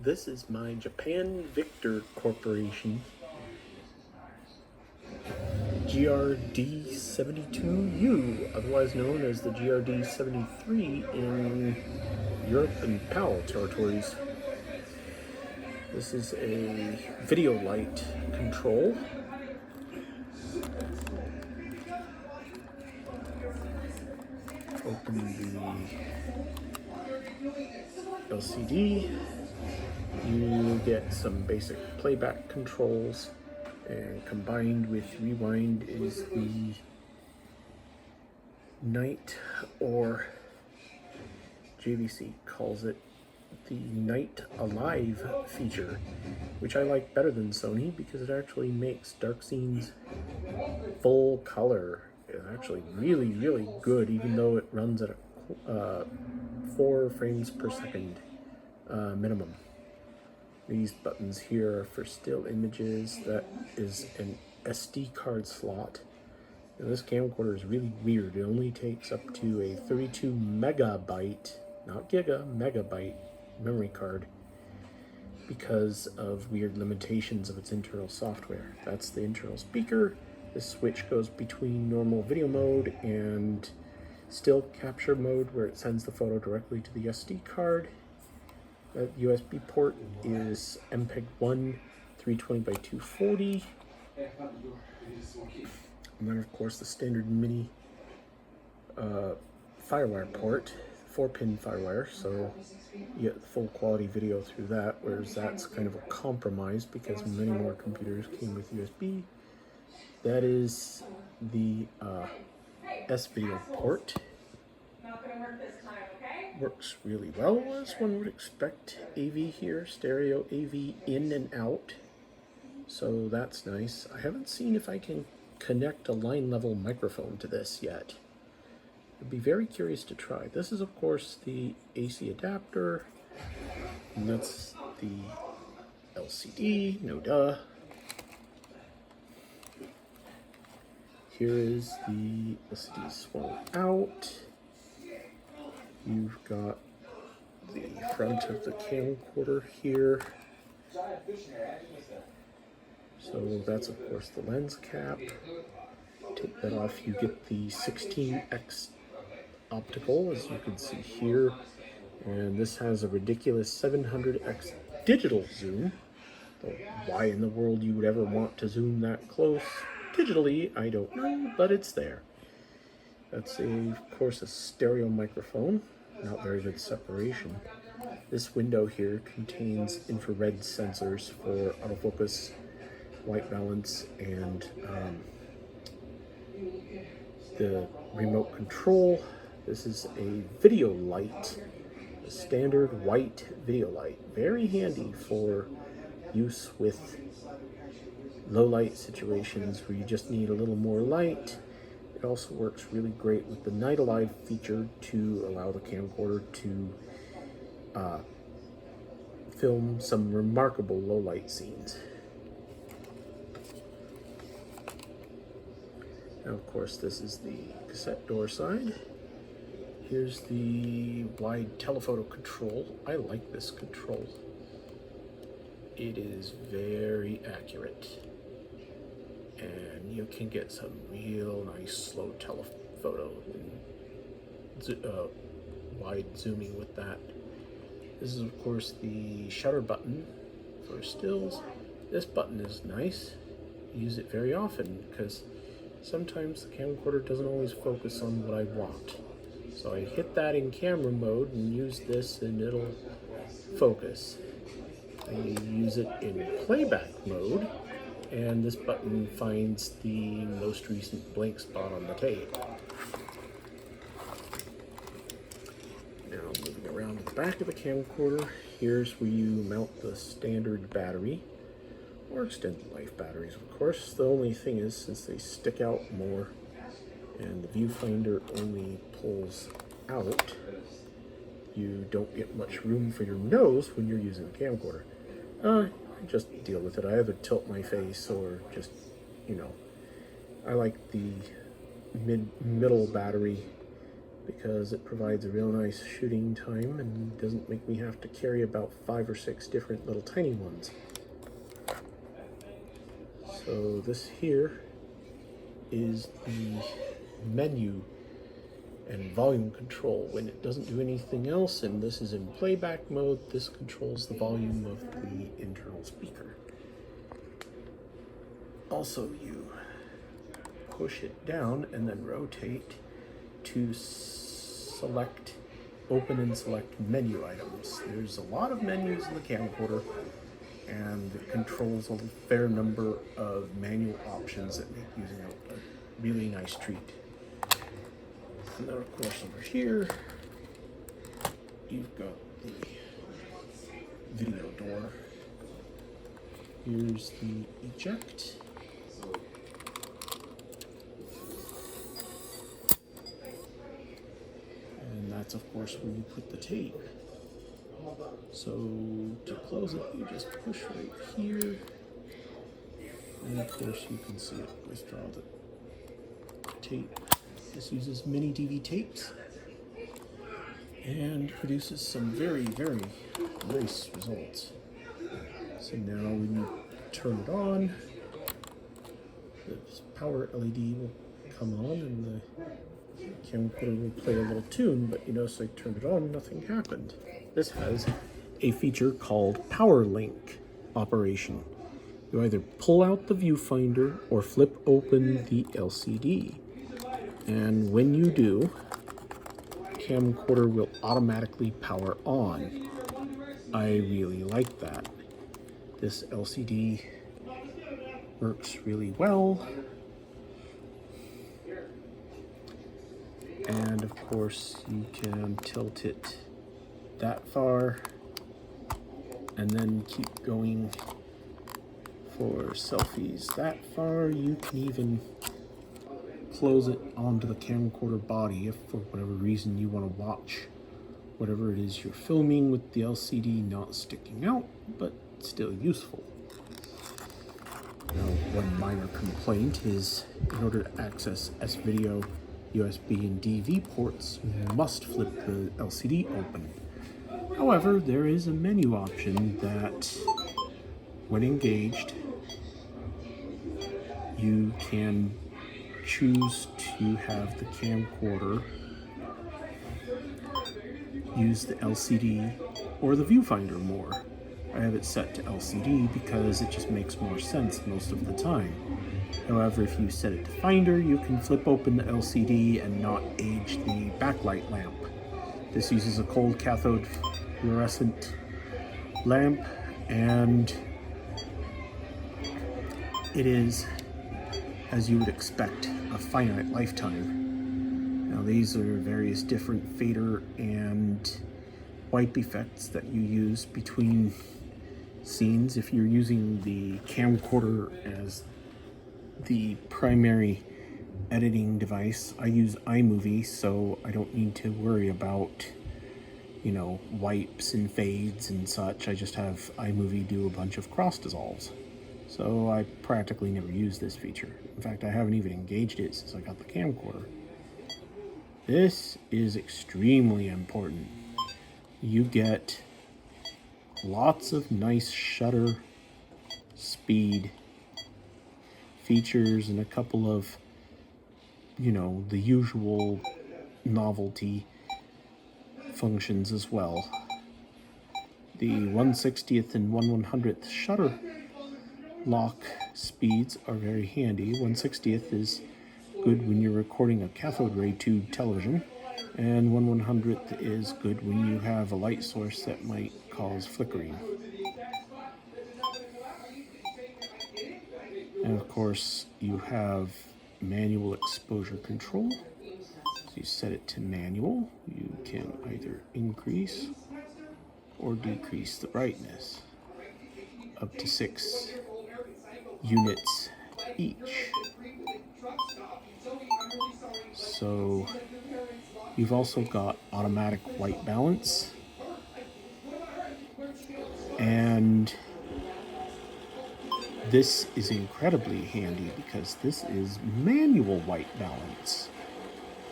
This is my Japan Victor Corporation GR-D72U, otherwise known as the GR-D73 in Europe and PAL territories. This is a video light control. Open the LCD. You get some basic playback controls, and combined with rewind is the night, or JVC calls it the Night Alive feature, which I like better than Sony because it actually makes dark scenes full color. It's actually really good, even though it runs at a 4 frames per second minimum. These buttons here are for still images. That is an SD card slot. Now, this camcorder is really weird. It only takes up to a 32 megabyte, not giga, megabyte memory card because of weird limitations of its internal software. That's the internal speaker. This switch goes between normal video mode and still capture mode, where it sends the photo directly to the SD card. That USB port is MPEG 1 320 by 240. And then of course the standard mini firewire port, 4-pin firewire, so you get full quality video through that, whereas that's kind of a compromise because many more computers came with USB. That is the S-video port. Works really well, as one would expect. AV here, stereo AV in and out, so that's nice. I haven't seen if I can connect a line level microphone to this yet. I'd be very curious to try. This is of course the AC adapter, and that's the LCD, no duh. Here is the LCD swung out. You've got the front of the camcorder here. So that's of course the lens cap. Take that off, you get the 16x optical, as you can see here. And this has a ridiculous 700x digital zoom. Though why in the world you would ever want to zoom that close digitally, I don't know, but it's there. That's of course a stereo microphone, not very good separation. This window here contains infrared sensors for autofocus, white balance, and the remote control. This is a video light, a standard white video light. Very handy for use with low light situations where you just need a little more light. It also works really great with the Night Alive feature to allow the camcorder to film some remarkable low light scenes. Now of course this is the cassette door side. Here's the wide telephoto control. I like this control. It is very accurate, and you can get some real nice slow telephoto and wide zooming with that. This is of course the shutter button for stills. This button is nice. I use it very often because sometimes the camcorder doesn't always focus on what I want. So I hit that in camera mode and use this and it'll focus. I use it in playback mode, and this button finds the most recent blank spot on the tape. Now moving around to the back of the camcorder, here's where you mount the standard battery, or extended life batteries of course. The only thing is, since they stick out more and the viewfinder only pulls out, you don't get much room for your nose when you're using a camcorder. I just deal with it. I either tilt my face or just, I like the middle battery because it provides a real nice shooting time and doesn't make me have to carry about 5 or 6 different little tiny ones. So this here is the menu and volume control. When it doesn't do anything else and this is in playback mode, this controls the volume of the internal speaker. Also, you push it down and then rotate to select, open and select menu items. There's a lot of menus in the camcorder, and it controls a fair number of manual options that make using it a really nice treat. And then of course over here, you've got the video door. Here's the eject. And that's of course where you put the tape. So to close it, you just push right here. And of course you can see it withdraw the tape. This uses MiniDV tapes and produces some very, very nice results. So now when you turn it on, the power LED will come on and the camcorder will play a little tune, but you notice I turned it on, nothing happened. This has a feature called Power Link operation. You either pull out the viewfinder or flip open the LCD. And when you do, camcorder will automatically power on. I really like that. This LCD works really well. And of course you can tilt it that far and then keep going for selfies that far. You can even close it onto the camcorder body if for whatever reason you want to watch whatever it is you're filming with the LCD not sticking out, but still useful. Now, one minor complaint is in order to access S-Video, USB, and DV ports, you must flip the LCD open. However, there is a menu option that, when engaged, you can choose to have the camcorder use the LCD or the viewfinder more. I have it set to LCD because it just makes more sense most of the time. However, if you set it to Finder, you can flip open the LCD and not age the backlight lamp. This uses a cold cathode fluorescent lamp, and it is, as you would expect, a finite lifetime. Now these are various different fader and wipe effects that you use between scenes. If you're using the camcorder as the primary editing device, I use iMovie, so I don't need to worry about, you know, wipes and fades and such. I just have iMovie do a bunch of cross dissolves. So I practically never use this feature. In fact, I haven't even engaged it since I got the camcorder. This is extremely important. You get lots of nice shutter speed features and a couple of, you know, the usual novelty functions as well. The 1/60th and 1/100th shutter lock speeds are very handy. 1/60th is good when you're recording a cathode ray tube television, and 1/100th is good when you have a light source that might cause flickering. And of course, you have manual exposure control. So you set it to manual. You can either increase or decrease the brightness up to 6 units each. So you've also got automatic white balance, and this is incredibly handy because this is manual white balance.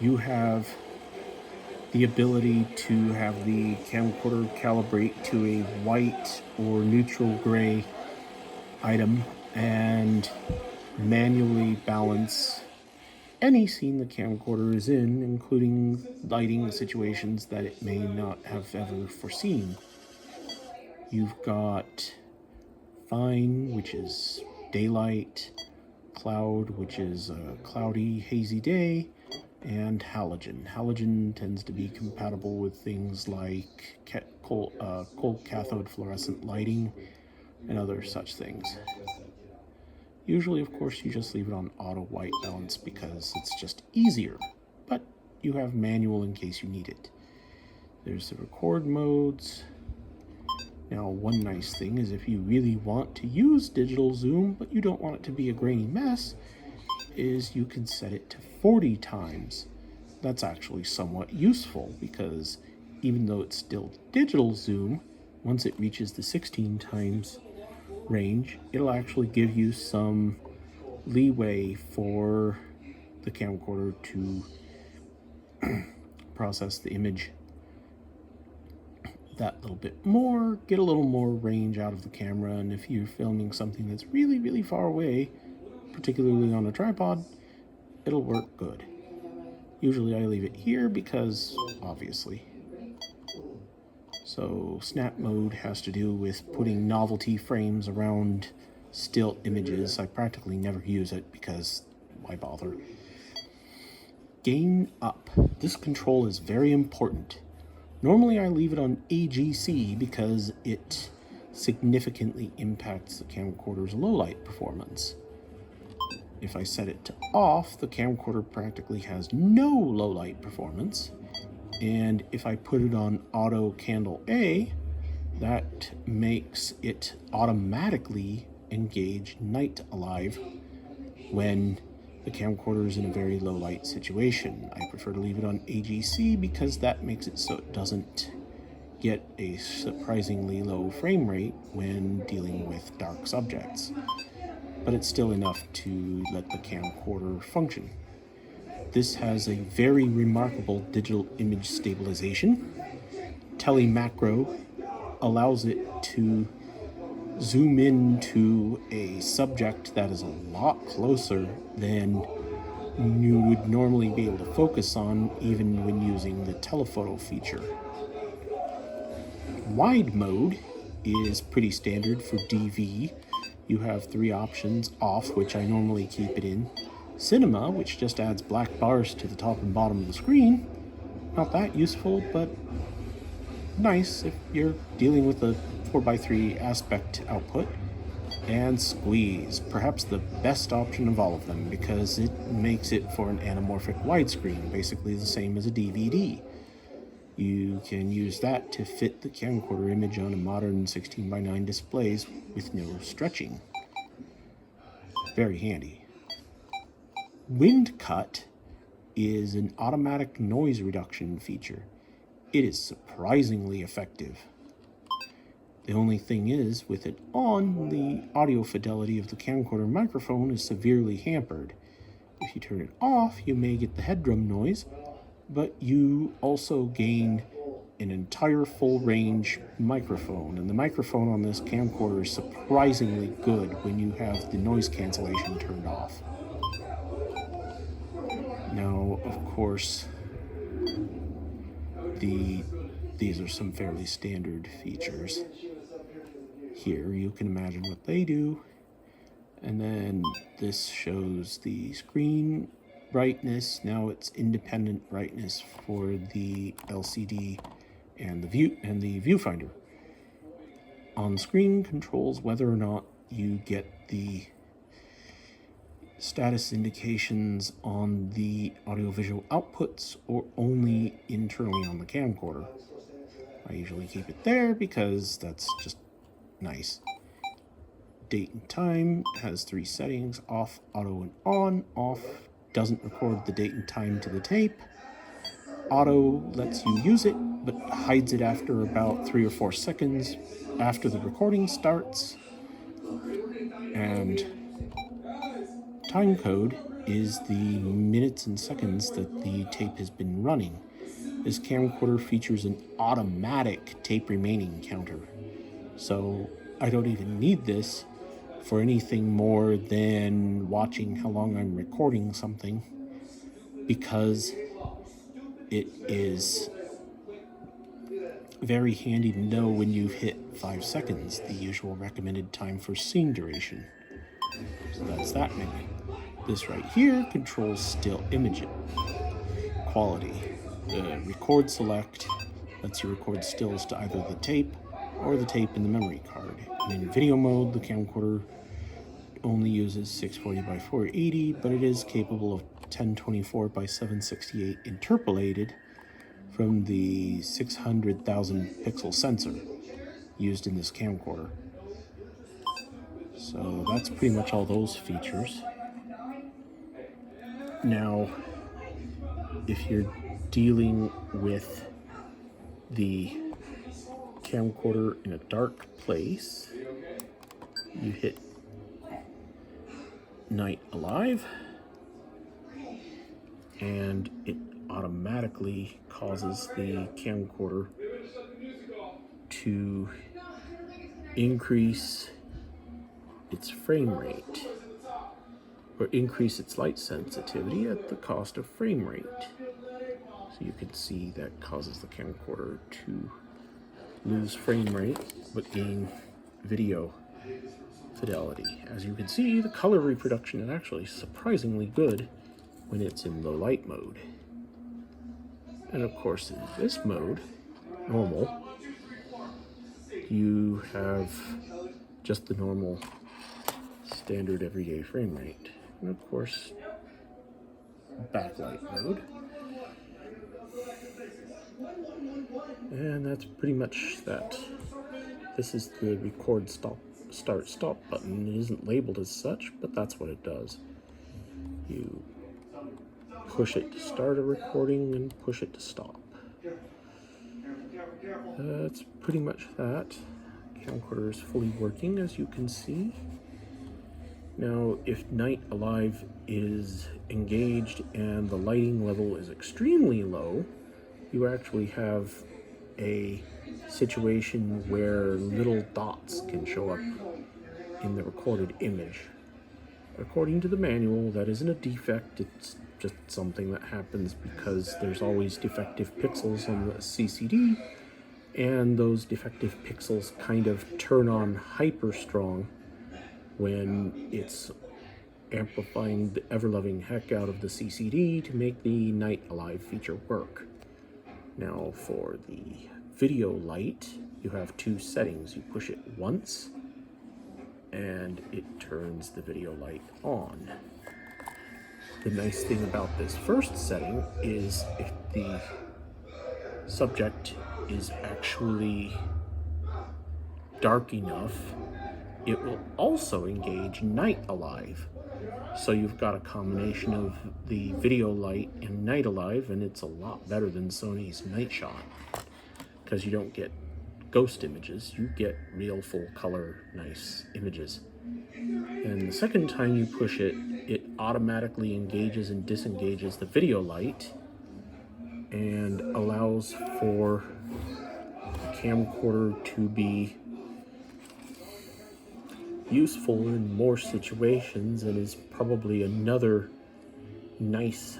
You have the ability to have the camcorder calibrate to a white or neutral gray item and manually balance any scene the camcorder is in, including lighting situations that it may not have ever foreseen. You've got fine, which is daylight, cloud, which is a cloudy, hazy day, and halogen. Halogen tends to be compatible with things like cold cathode fluorescent lighting and other such things. Usually, of course, you just leave it on auto white balance because it's just easier, but you have manual in case you need it. There's the record modes. Now, one nice thing is if you really want to use digital zoom, but you don't want it to be a grainy mess, is you can set it to 40 times. That's actually somewhat useful because even though it's still digital zoom, once it reaches the 16 times range, it'll actually give you some leeway for the camcorder to process the image that little bit more, get a little more range out of the camera, and if you're filming something that's really, really far away, particularly on a tripod, it'll work good. Usually I leave it here because, obviously. So snap mode has to do with putting novelty frames around still images. I practically never use it because why bother? Gain up. This control is very important. Normally I leave it on AGC because it significantly impacts the camcorder's low light performance. If I set it to off, the camcorder practically has no low light performance. And if I put it on auto candle A, that makes it automatically engage night alive when the camcorder is in a very low light situation. I prefer to leave it on AGC because that makes it so it doesn't get a surprisingly low frame rate when dealing with dark subjects. But it's still enough to let the camcorder function. This has a very remarkable digital image stabilization. Telemacro allows it to zoom into a subject that is a lot closer than you would normally be able to focus on even when using the telephoto feature. Wide mode is pretty standard for DV. You have 3 options: off, which I normally keep it in; cinema, which just adds black bars to the top and bottom of the screen. Not that useful, but nice if you're dealing with a 4:3 aspect output; and squeeze, perhaps the best option of all of them because it makes it for an anamorphic widescreen, basically the same as a DVD. You can use that to fit the camcorder image on a modern 16:9 displays with no stretching. Very handy. Wind cut is an automatic noise reduction feature. It is surprisingly effective. The only thing is, with it on, the audio fidelity of the camcorder microphone is severely hampered. If you turn it off, you may get the head drum noise, but you also gain an entire full range microphone, and the microphone on this camcorder is surprisingly good when you have the noise cancellation turned off. Now, of course, these are some fairly standard features. Here you can imagine what they do, and then this shows the screen brightness. Now it's independent brightness for the LCD and the viewfinder. On screen controls whether or not you get the status indications on the audiovisual outputs or only internally on the camcorder. I usually keep it there because that's just nice. Date and time has 3 settings: off, auto, and on. Off doesn't record the date and time to the tape. Auto lets you use it, but hides it after about 3 or 4 seconds after the recording starts. And time code is the minutes and seconds that the tape has been running. this camcorder features an automatic tape remaining counter. So I don't even need this for anything more than watching how long I'm recording something, because it is very handy to know when you've hit 5 seconds, the usual recommended time for scene duration. So that's that menu. This right here controls still image quality. The record select lets you record stills to either the tape or the tape in the memory card. And in video mode, the camcorder only uses 640 by 480, but it is capable of 1024 by 768 interpolated from the 600,000 pixel sensor used in this camcorder. So that's pretty much all those features. Now, if you're dealing with the camcorder in a dark place, you hit Night Alive, and it automatically causes the camcorder to increase its frame rate, or increase its light sensitivity at the cost of frame rate. So you can see that causes the camcorder to lose frame rate but gain video fidelity. As you can see, the color reproduction is actually surprisingly good when it's in low light mode. And of course, in this mode, normal, you have just the normal standard everyday frame rate. And of course, backlight mode. And that's pretty much that. This is the record start stop button. It isn't labeled as such, but that's what it does. You push it to start a recording and push it to stop. That's pretty much that. Camcorder is fully working, as you can see. Now, if Night Alive is engaged and the lighting level is extremely low, you actually have a situation where little dots can show up in the recorded image. According to the manual, that isn't a defect, it's just something that happens because there's always defective pixels on the CCD, and those defective pixels kind of turn on hyper strong when it's amplifying the ever-loving heck out of the CCD to make the Night Alive feature work. Now for the video light, you have two settings. You push it once and it turns the video light on. The nice thing about this first setting is if the subject is actually dark enough, it will also engage Night Alive. So you've got a combination of the video light and Night Alive, and it's a lot better than Sony's Night Shot, because you don't get ghost images, you get real full color nice images. And the second time you push it, it automatically engages and disengages the video light and allows for the camcorder to be useful in more situations, and is probably another nice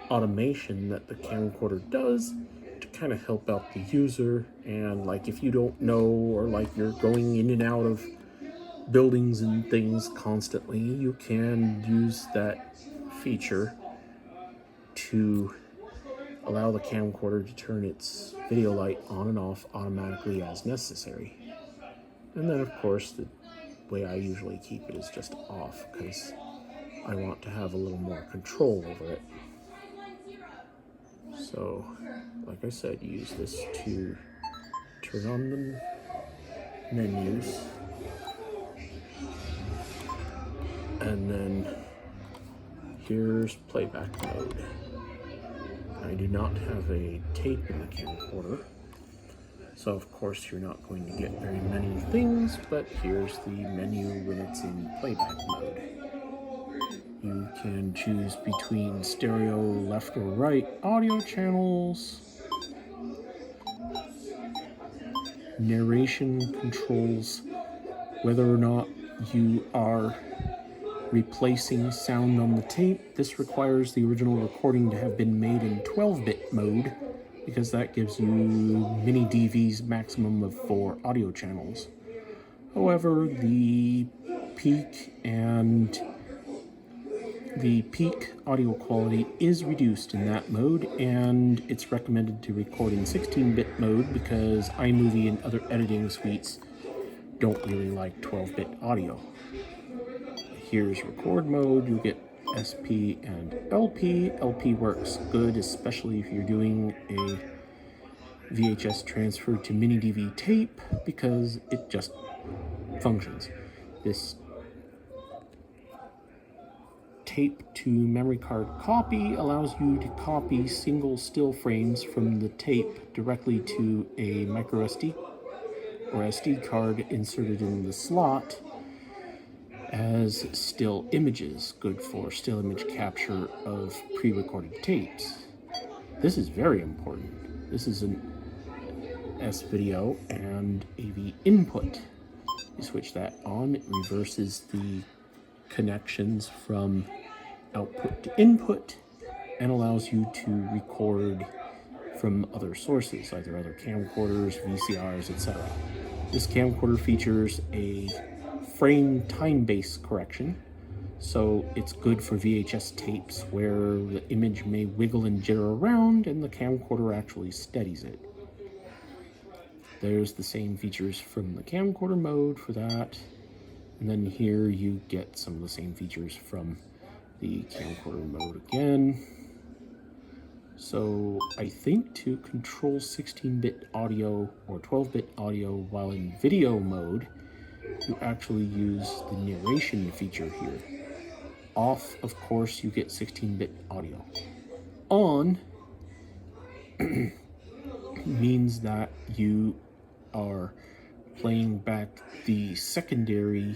automation that the camcorder does to kind of help out the user. And like if you don't know, or like you're going in and out of buildings and things constantly, you can use that feature to allow the camcorder to turn its video light on and off automatically as necessary. And then of course the way I usually keep it is just off, because I want to have a little more control over it. So like I said, use this to turn on the menus, and then here's playback mode. I do not have a tape in the camcorder, so of course you're not going to get very many things, but here's the menu when it's in playback mode. You can choose between stereo, left or right audio channels. Narration controls whether or not you are replacing sound on the tape. This requires the original recording to have been made in 12-bit mode because that gives you MiniDV's maximum of 4 audio channels. However, the peak audio quality is reduced in that mode, and it's recommended to record in 16-bit mode because iMovie and other editing suites don't really like 12-bit audio. Here's record mode. You get SP and LP. LP works good, especially if you're doing a VHS transfer to MiniDV tape, because it just functions. This tape to memory card copy allows you to copy single still frames from the tape directly to a micro SD or SD card inserted in the slot as still images, good for still image capture of pre-recorded tapes. This is very important. This is an S-video and AV input. You switch that on, it reverses the connections from output to input and allows you to record from other sources, either other camcorders, VCRs, etc. This camcorder features a frame time-based correction, so it's good for VHS tapes where the image may wiggle and jitter around and the camcorder actually steadies it. There's the same features from the camcorder mode for that, and then here you get some of the same features from the camcorder mode again. So I think to control 16-bit audio or 12-bit audio while in video mode, you actually use the narration feature here. Off, of course, you get 16-bit audio. On means that you are playing back the secondary